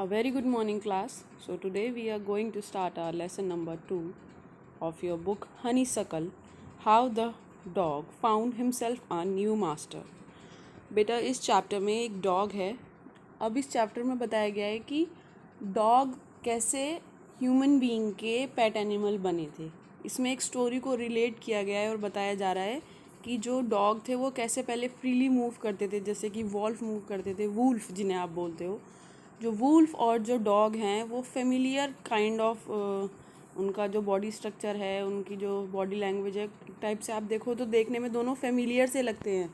A very good morning, class. So, today we are going to start our lesson number 2 of your book Honeysuckle, How the Dog Found Himself a New Master. बेटा इस chapter में एक dog है. अब इस chapter में बताया गया है कि डॉग कैसे ह्यूमन बीइंग के पेट एनिमल बने थे. इसमें एक स्टोरी को रिलेट किया गया है और बताया जा रहा है कि जो डॉग थे वो कैसे पहले फ्रीली मूव करते थे, जैसे कि वॉल्फ मूव करते थे, वूल्फ जिन्हें आप बोलते हो. जो वूल्फ और जो डॉग हैं वो फेमिलियर काइंड ऑफ उनका जो बॉडी स्ट्रक्चर है, उनकी जो बॉडी लैंग्वेज है, एक टाइप से आप देखो तो देखने में दोनों फेमिलियर से लगते हैं,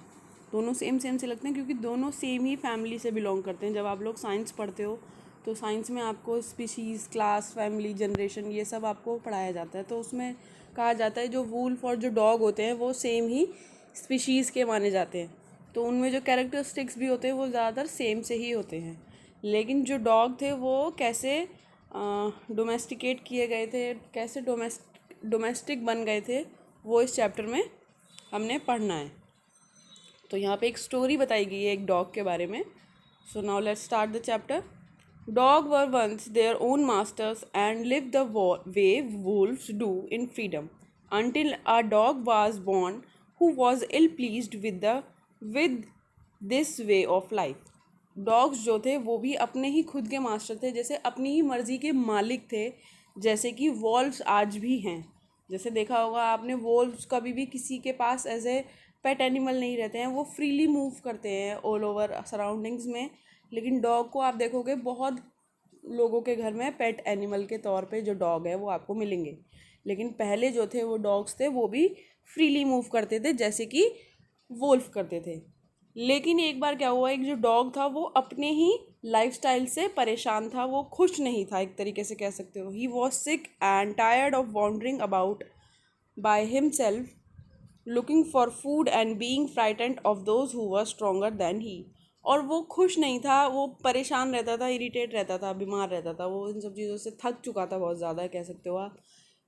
दोनों सेम से लगते हैं क्योंकि दोनों सेम ही फैमिली से बिलोंग करते हैं. जब आप लोग साइंस पढ़ते हो तो साइंस में आपको स्पीशीज़, क्लास, फैमिली, जनरेशन ये सब आपको पढ़ाया जाता है. तो उसमें कहा जाता है जो वूल्फ और जो डॉग होते हैं वो सेम ही स्पीशीज़ के माने जाते हैं. तो उनमें जो कैरेक्टरिस्टिक्स भी होते हैं वो ज़्यादातर सेम से ही होते हैं. लेकिन जो डॉग थे वो कैसे डोमेस्टिकेट किए गए थे, कैसे डोमेस्टिक बन गए थे, वो इस चैप्टर में हमने पढ़ना है. तो यहाँ पे एक स्टोरी बताई गई है एक डॉग के बारे में. So now let's start the chapter. Dog were once their own masters and lived the way wolves do in freedom, until a dog was born who was ill pleased with this way of life. Dogs जो थे वो भी अपने ही खुद के master थे, जैसे अपनी ही मर्ज़ी के मालिक थे, जैसे कि वॉल्व्स आज भी हैं. जैसे देखा होगा आपने, वॉल्व्स कभी भी किसी के पास एज ए पेट एनिमल नहीं रहते हैं, वो फ्रीली मूव करते हैं ऑल ओवर सराउंडिंग्स में. लेकिन डॉग को आप देखोगे बहुत लोगों के घर में पेट एनिमल के तौर पे जो डॉग है वो आपको मिलेंगे. लेकिन पहले जो थे वो डॉग्स थे वो भी फ्रीली मूव करते थे जैसे कि वोल्फ करते थे. लेकिन एक बार क्या हुआ, एक जो डॉग था वो अपने ही लाइफस्टाइल से परेशान था, वो खुश नहीं था, एक तरीके से कह सकते हो. He was sick and tired of wandering about by himself, looking for food and being frightened of those who were stronger than he. और वो खुश नहीं था, वो परेशान रहता था, इरिटेट रहता था, बीमार रहता था. वो इन सब चीज़ों से थक चुका था बहुत ज़्यादा, कह सकते हो आप,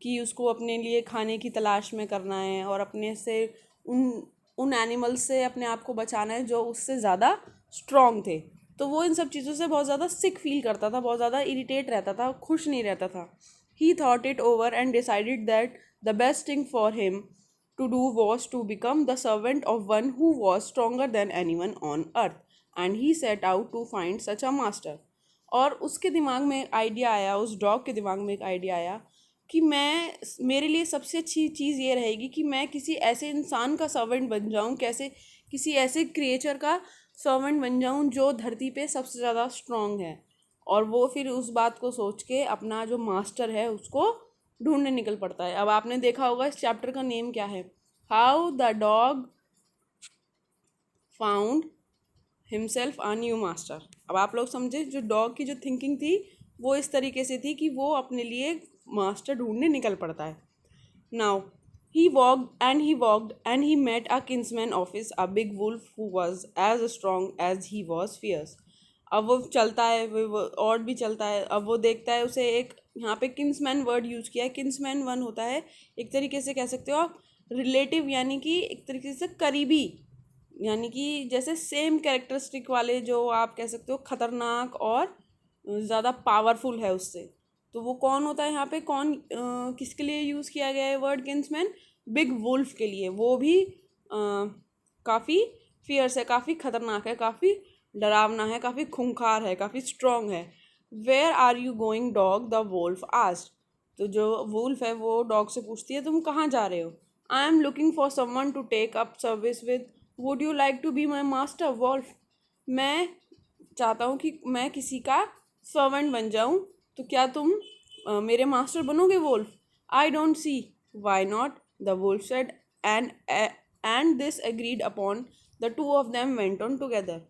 कि उसको अपने लिए खाने की तलाश में करना है और अपने से उन उन एनिमल्स से अपने आप को बचाना है जो उससे ज़्यादा स्ट्रॉन्ग थे. तो वो इन सब चीज़ों से बहुत ज़्यादा सिक फील करता था, बहुत ज़्यादा इरिटेट रहता था, खुश नहीं रहता था. ही thought it over and decided that the best thing for him to do was to become the servant of one who was stronger than anyone on earth, and he set out to find such a master. और उसके दिमाग में एक idea आया, उस dog के दिमाग में एक आइडिया आया कि मेरे लिए सबसे अच्छी चीज़ ये रहेगी कि मैं किसी ऐसे इंसान का सर्वेंट बन जाऊँ, कैसे किसी ऐसे क्रिएचर का सर्वेंट बन जाऊँ जो धरती पे सबसे ज़्यादा स्ट्रॉन्ग है. और वो फिर उस बात को सोच के अपना जो मास्टर है उसको ढूंढने निकल पड़ता है. अब आपने देखा होगा इस चैप्टर का नेम क्या है, how the dog found himself a new master. अब आप लोग समझे, जो डॉग की जो थिंकिंग थी वो इस तरीके से थी कि वो अपने लिए मास्टर ढूंढने निकल पड़ता है. Now he walked and he met a kinsman of his, a big wolf who was as strong as he was fierce. अब वो चलता है, वो और भी चलता है. अब वो देखता है उसे एक, यहाँ पे किन्समैन वर्ड यूज़ किया है. किन्समैन वन होता है एक तरीके से कह सकते हो आप रिलेटिव, यानी कि एक तरीके से करीबी, यानी कि जैसे सेम कैरेक्टरिस्टिक वाले, जो आप कह सकते हो खतरनाक और ज़्यादा पावरफुल है उससे. तो वो कौन होता है यहाँ पे, किसके लिए यूज़ किया गया है वर्ड किन्समैन, बिग वुल्फ के लिए. वो भी काफ़ी फियर्स है, काफ़ी खतरनाक है, काफ़ी डरावना है, काफ़ी खूंखार है, काफ़ी स्ट्रॉन्ग है. Where are you going dog, the wolf asked. तो जो वुल्फ है वो डॉग से पूछती है तुम कहाँ जा रहे हो. I am looking for someone to take up service with, would you like to be my master wolf. मैं चाहता हूँ कि मैं किसी का सर्वेंट बन जाऊँ, तो क्या तुम मेरे मास्टर बनोगे wolf. I don't see why not, the wolf said, and this agreed upon the two of them went on together.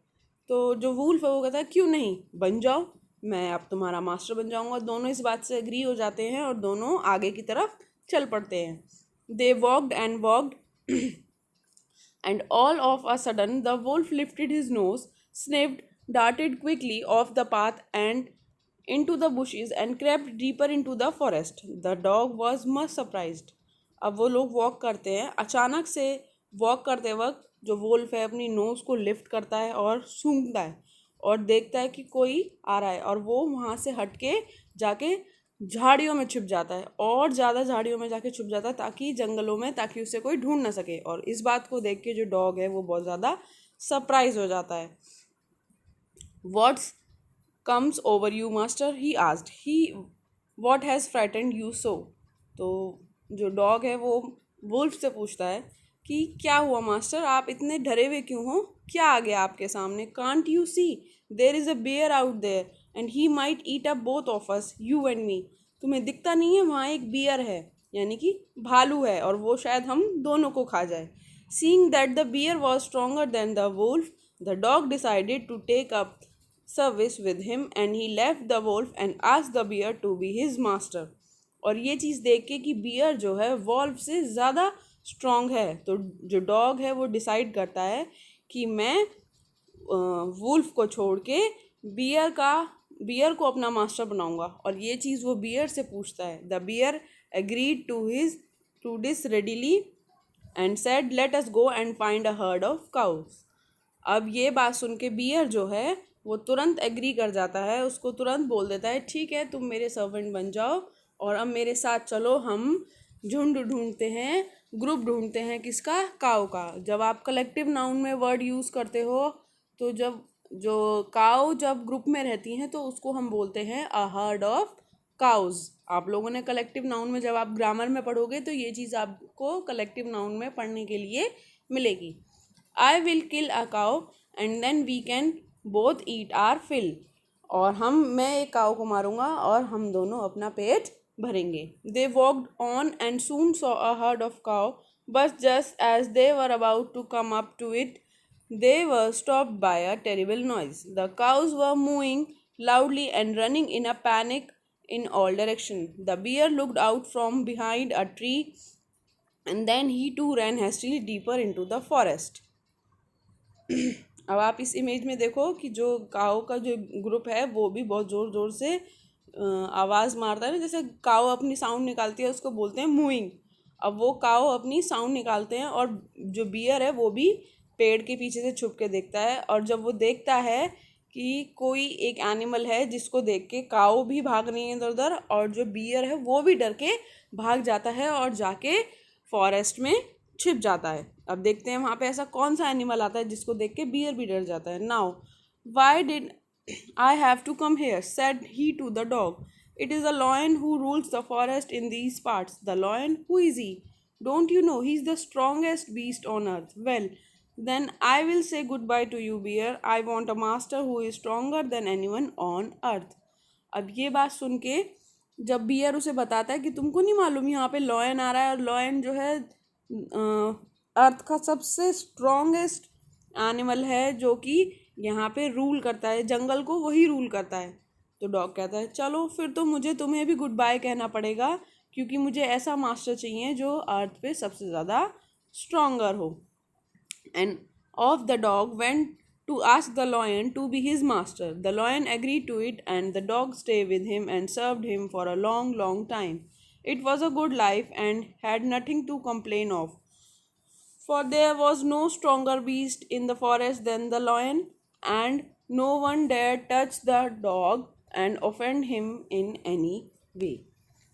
तो जो वुल्फ है वो कहता है क्यों नहीं, बन जाओ, मैं अब तुम्हारा मास्टर बन जाऊंगा. दोनों इस बात से एग्री हो जाते हैं और दोनों आगे की तरफ चल पड़ते हैं. They walked and walked and all of a sudden the wolf lifted his nose, sniffed, darted quickly off the path and into the bushes and crept deeper into the forest. The dog was much surprised. अब वो लोग walk करते हैं, अचानक से walk करते वक्त जो वोल्फ है अपनी नोज़ को लिफ्ट करता है और सूंघता है, और देखता है कि कोई आ रहा है और वो वहाँ से हट के जाके झाड़ियों में छुप जाता है और ज़्यादा झाड़ियों में जाके छुप जाता है ताकि जंगलों में, ताकि उसे कोई ढूंढ ना सके। और इस बात को देख के जो डॉग है वो बहुत ज़्यादा सरप्राइज हो जाता है। What's comes over you master, he asked, he what has frightened you so. तो जो डॉग है वो वुल्फ से पूछता है कि क्या हुआ मास्टर, आप इतने डरे हुए क्यों हो, क्या आ गया आपके सामने। Can't you see there is a bear out there and he might eat up both of us, you and me. तुम्हें दिखता नहीं है, वहाँ एक बियर है, यानी कि भालू है, और वो शायद हम दोनों को खा जाए। Seeing that the bear was stronger than the wolf, the dog decided to take up service with him and he left the wolf and asked the bear to be his master। और ये चीज़ देख के कि beer जो है wolf से ज़्यादा strong है, तो जो डॉग है वो डिसाइड करता है कि मैं वुल्फ को छोड़ के बियर को अपना मास्टर बनाऊंगा। और ये चीज़ वो बियर से पूछता है। The bear agreed to this readily and said let us go and find a herd of cows. अब ये बात सुन के बियर जो है वो तुरंत एग्री कर जाता है, उसको तुरंत बोल देता है ठीक है तुम मेरे सर्वेंट बन जाओ और अब मेरे साथ चलो, हम झुंड ढूंढते हैं, ग्रुप ढूंढते हैं, किसका, काऊ का। जब आप कलेक्टिव नाउन में वर्ड यूज़ करते हो तो जब जो काऊ जब ग्रुप में रहती हैं तो उसको हम बोलते हैं अ हर्ड ऑफ काउज। आप लोगों ने कलेक्टिव नाउन में जब आप ग्रामर में पढ़ोगे तो ये चीज़ आपको कलेक्टिव नाउन में पढ़ने के लिए मिलेगी। I will kill a cow and then we can both eat our fill. और मैं एक काऊ को मारूंगा और हम दोनों अपना पेट भरेंगे। They walked on and soon saw a herd of cow, but just as they were about to come up to it they were stopped by a terrible noise. The cows were mooing loudly and running in a panic in all directions. The bear looked out from behind a tree and then he too ran hastily deeper into the forest. अब आप इस image में देखो कि जो काऊ का जो group है वो भी बहुत ज़ोर ज़ोर से आवाज़ मारता है ना, जैसे काऊ अपनी साउंड निकालती है उसको बोलते हैं मूइंग। अब वो काऊ अपनी साउंड निकालते हैं और जो बियर है वो भी पेड़ के पीछे से छुप के देखता है। और जब वो देखता है कि कोई एक एनिमल है जिसको देख के काऊ भी भाग रही है इधर उधर, और जो बियर है वो भी डर के भाग जाता है और जाके फॉरेस्ट में छिप जाता है। अब देखते हैं वहाँ पे ऐसा कौन सा एनिमल आता है जिसको देख के बियर भी डर जाता है। Now why did I have to come here, said he to the dog, it is the lion who rules the forest in these parts. The lion, who is he? Don't you know he is the strongest beast on earth? Well then I will say goodbye to you, bear. I want a master who is stronger than anyone on earth। अब ये बात सुन के जब beer उसे बताता है कि तुमको नहीं मालूम यहाँ पे लॉयन आ रहा है, और लॉयन जो है अर्थ का सबसे स्ट्रॉन्गेस्ट एनिमल है जो कि यहाँ पे रूल करता है, जंगल को वही रूल करता है। तो डॉग कहता है चलो फिर तो मुझे तुम्हें भी गुड बाय कहना पड़ेगा, क्योंकि मुझे ऐसा मास्टर चाहिए जो अर्थ पे सबसे ज़्यादा स्ट्रॉन्गर हो। And off the dog went to ask the lion to be his master. The lion agreed to it, and the dog stayed with him and served him for a long, long time. It was a good life and had nothing to complain of, for there was no stronger beast in the forest than the lion, and no one dared touch the dog and offend him in any way।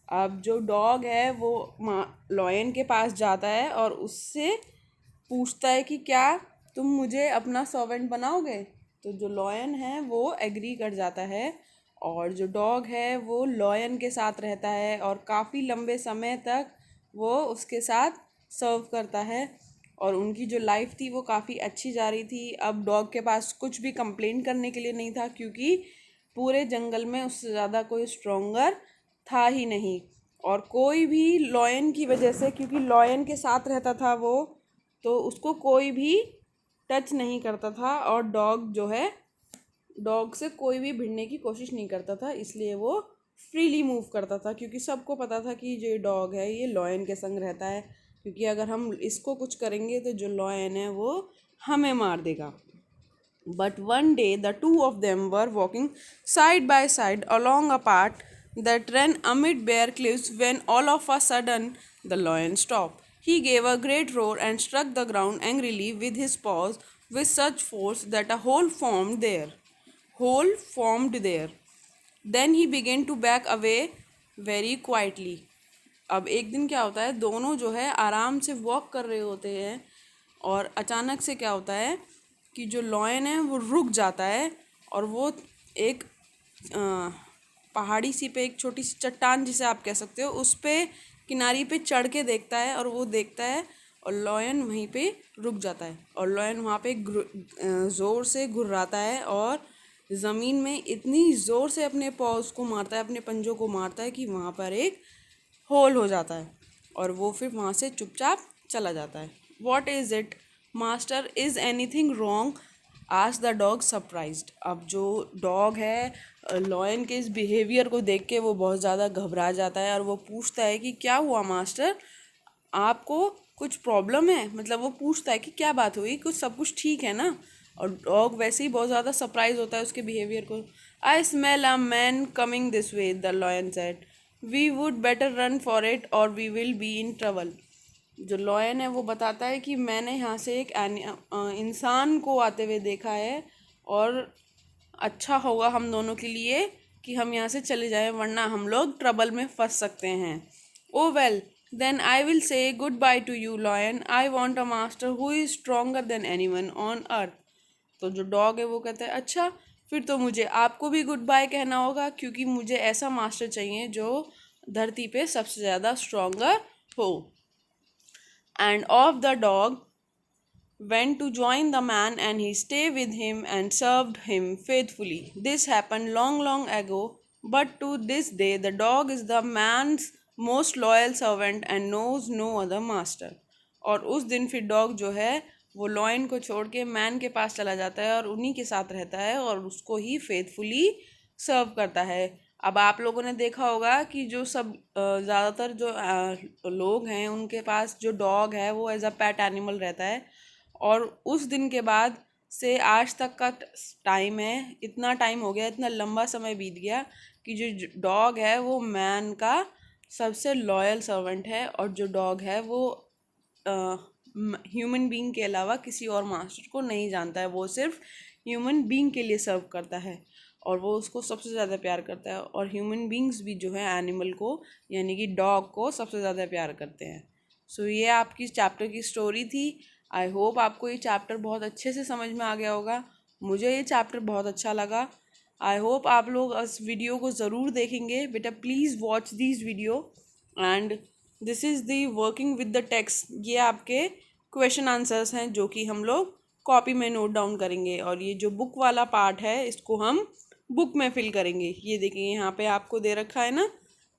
अब जो dog है वो lion के पास जाता है और उससे पूछता है कि क्या तुम मुझे अपना सर्वेंट बनाओगे। तो जो लॉयन है वो एग्री कर जाता है और जो डॉग है वो लॉयन के साथ रहता है और काफ़ी लंबे समय तक वो उसके साथ सर्व करता है और उनकी जो लाइफ थी वो काफ़ी अच्छी जा रही थी। अब डॉग के पास कुछ भी कंप्लेन करने के लिए नहीं था, क्योंकि पूरे जंगल में उससे ज़्यादा कोई स्ट्रोंगर था ही नहीं। और कोई भी लॉयन की वजह से, क्योंकि लॉयन के साथ रहता था वो, तो उसको कोई भी टच नहीं करता था और डॉग जो है, डॉग से कोई भी भिड़ने की कोशिश नहीं करता था, इसलिए वो फ्रीली मूव करता था, क्योंकि सबको पता था कि जो डॉग है ये लॉयन के संग रहता है, क्योंकि अगर हम इसको कुछ करेंगे तो जो लॉयन है वो हमें मार देगा। But one day the two of them were walking side by side along a path that ran amid bare cliffs when all of a sudden the lion stopped. He gave a great roar and struck the ground angrily with his paws with such force that a hole formed there. hole formed there. Then he began to back away very quietly. अब एक दिन क्या होता है, दोनों जो है आराम से वॉक कर रहे होते हैं और अचानक से क्या होता है कि जो लॉयन है वो रुक जाता है और वो एक पहाड़ी सी पे, एक छोटी सी चट्टान जिसे आप कह सकते हो, उस पे किनारी पे चढ़ के देखता है और वो देखता है और लॉयन वहीं पे रुक जाता है और लॉयन वहाँ पे ज़ोर से घुर्राता है और ज़मीन में इतनी ज़ोर से अपने पॉज को मारता है, अपने पंजों को मारता है कि वहाँ पर एक होल हो जाता है और वो फिर वहाँ से चुपचाप चला जाता है. What is it master, is anything wrong, ask the dog surprised. अब जो डॉग है लॉयन के इस बिहेवियर को देख के वो बहुत ज़्यादा घबरा जाता है और वो पूछता है कि क्या हुआ मास्टर, आपको कुछ प्रॉब्लम है. मतलब वो पूछता है कि क्या बात हुई, कुछ सब कुछ ठीक है ना. और डॉग वैसे ही बहुत ज़्यादा सरप्राइज होता है उसके बिहेवियर को. I smell a man coming this way, the lion said. We would better run for it और we will be in trouble. जो लॉयन है वो बताता है कि मैंने यहाँ से एक इंसान को आते हुए देखा है और अच्छा होगा हम दोनों के लिए कि हम यहाँ से चले जाएं, वरना हम लोग ट्रबल में फंस सकते हैं. Oh well then I will say good bye to you lion. I want a master who is stronger than anyone on earth. तो जो डॉग है वो कहता है अच्छा फिर तो मुझे आपको भी गुड बाय कहना होगा, क्योंकि मुझे ऐसा मास्टर चाहिए जो धरती पे सबसे ज़्यादा स्ट्रोंगर हो. End of the dog went to join the man and he stayed with him and served him faithfully. This happened long, long ago, but to this day the dog is the man's most loyal servant and knows no other master. और उस दिन फिर dog जो है वो lion को छोड़ के मैन के पास चला जाता है और उन्हीं के साथ रहता है और उसको ही फेथफुली सर्व करता है. अब आप लोगों ने देखा होगा कि जो सब ज़्यादातर जो लोग हैं उनके पास जो डॉग है वो एज अ पेट एनिमल रहता है. और उस दिन के बाद से आज तक का टाइम है, इतना टाइम हो गया, इतना लंबा समय बीत गया कि जो डॉग है वो मैन का सबसे लॉयल सर्वेंट है और जो डॉग है वो ह्यूमन बीइंग के अलावा किसी और मास्टर को नहीं जानता है. वो सिर्फ ह्यूमन बीइंग के लिए सर्व करता है और वो उसको सबसे ज़्यादा प्यार करता है. और ह्यूमन बीइंग्स भी जो है एनिमल को यानी कि डॉग को सबसे ज़्यादा प्यार करते हैं. सो ये आपकी चैप्टर की स्टोरी थी. आई होप आपको ये चैप्टर बहुत अच्छे से समझ में आ गया होगा. मुझे ये चैप्टर बहुत अच्छा लगा. आई होप आप लोग इस वीडियो को ज़रूर देखेंगे. बेटा please watch this video and this is the working with the text. ये आपके क्वेश्चन आंसर्स हैं जो कि हम लोग कॉपी में नोट डाउन करेंगे और ये जो बुक वाला पार्ट है इसको हम बुक में फिल करेंगे. ये देखिए यहाँ पे आपको दे रखा है ना,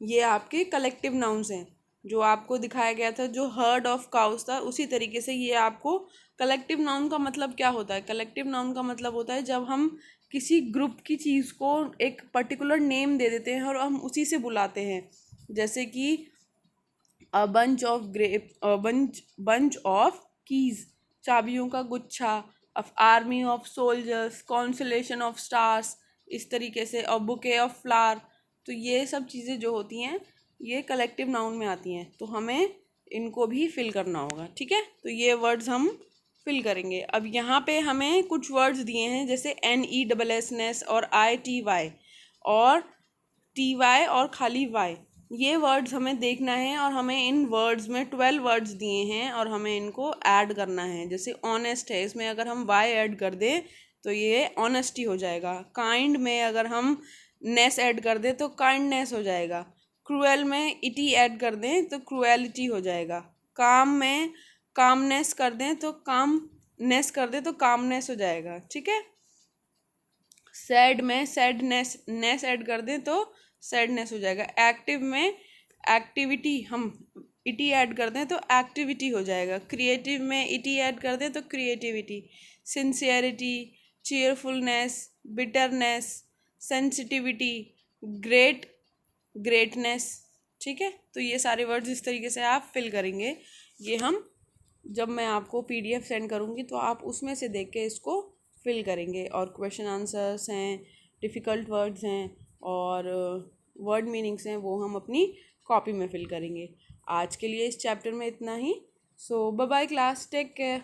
ये आपके कलेक्टिव नाउन्स हैं जो आपको दिखाया गया था. जो हर्ड ऑफ काउस था उसी तरीके से ये आपको कलेक्टिव नाउन का मतलब क्या होता है. कलेक्टिव नाउन का मतलब होता है जब हम किसी ग्रुप की चीज़ को एक पर्टिकुलर नेम दे देते हैं और हम उसी से बुलाते हैं. जैसे कि a bunch of grape, bunch of keys, चाबियों का गुच्छा, of army of soldiers, constellation of stars, इस तरीके से, और बुके ऑफ फ्लावर. तो ये सब चीज़ें जो होती हैं ये कलेक्टिव नाउन में आती हैं. तो हमें इनको भी फिल करना होगा. ठीक है, तो ये वर्ड्स हम फिल करेंगे. अब यहाँ पे हमें कुछ वर्ड्स दिए हैं जैसे NESS और ITY और TY और खाली Y. ये वर्ड्स हमें देखना है और हमें इन वर्ड्स में 12 वर्ड्स दिए हैं और हमें इनको ऐड करना है. जैसे ऑनेस्ट है, इसमें अगर हम Y ऐड कर दें तो ये ऑनेस्टी हो जाएगा. काइंड में अगर हम नेस ऐड कर दें तो काइंडनेस हो जाएगा. क्रूएल में इटी ऐड कर दें तो क्रूएलिटी हो जाएगा. काम में कामनेस कर दें तो कामनेस कर दें तो कामनेस हो जाएगा. ठीक है. सैड में सैडनेस नेस ऐड कर दें तो सैडनेस हो जाएगा. एक्टिव में एक्टिविटी हम इटी ऐड कर दें तो एक्टिविटी हो जाएगा. क्रिएटिव में इटी ऐड कर दें तो creativity. Sincerity, cheerfulness, bitterness, sensitivity, greatness. ठीक है, तो ये सारे वर्ड्स इस तरीके से आप फिल करेंगे. ये हम जब मैं आपको PDF सेंड करूँगी तो आप उसमें से देख के इसको फिल करेंगे. और क्वेश्चन आंसर्स हैं, डिफ़िकल्ट वर्ड्स हैं और वर्ड मीनिंग्स हैं, वो हम अपनी कॉपी में फिल करेंगे. आज के लिए इस चैप्टर में इतना ही. So bye bye class, take care.